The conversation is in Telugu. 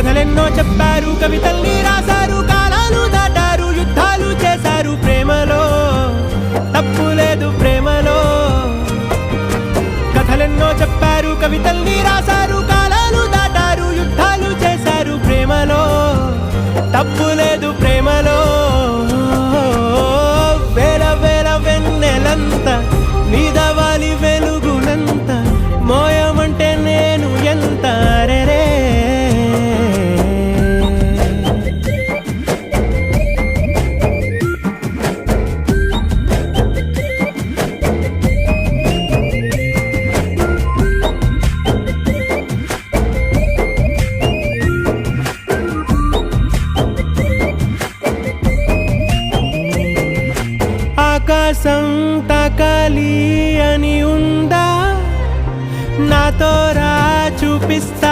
కథలెన్నో చెప్పారు, కవితల్ని రాశారు, కాలాలు దాటారు, యుద్ధాలు చేశారు. ప్రేమలో తప్పు లేదు, ప్రేమలో. కథలెన్నో చెప్పారు, కవితల్ని రాశారు, కాలాలు దాటారు, యుద్ధాలు చేశారు. ప్రేమలో తప్పు లేదు, ప్రేమలో. వేల వేల వెన్నెలంత నీదవాలి వెలుగునంత, మోయమంటే నేను ఎంత రే. ఆకాశం తాకాలి అని ఉందా, నాతో రా చూపిస్తా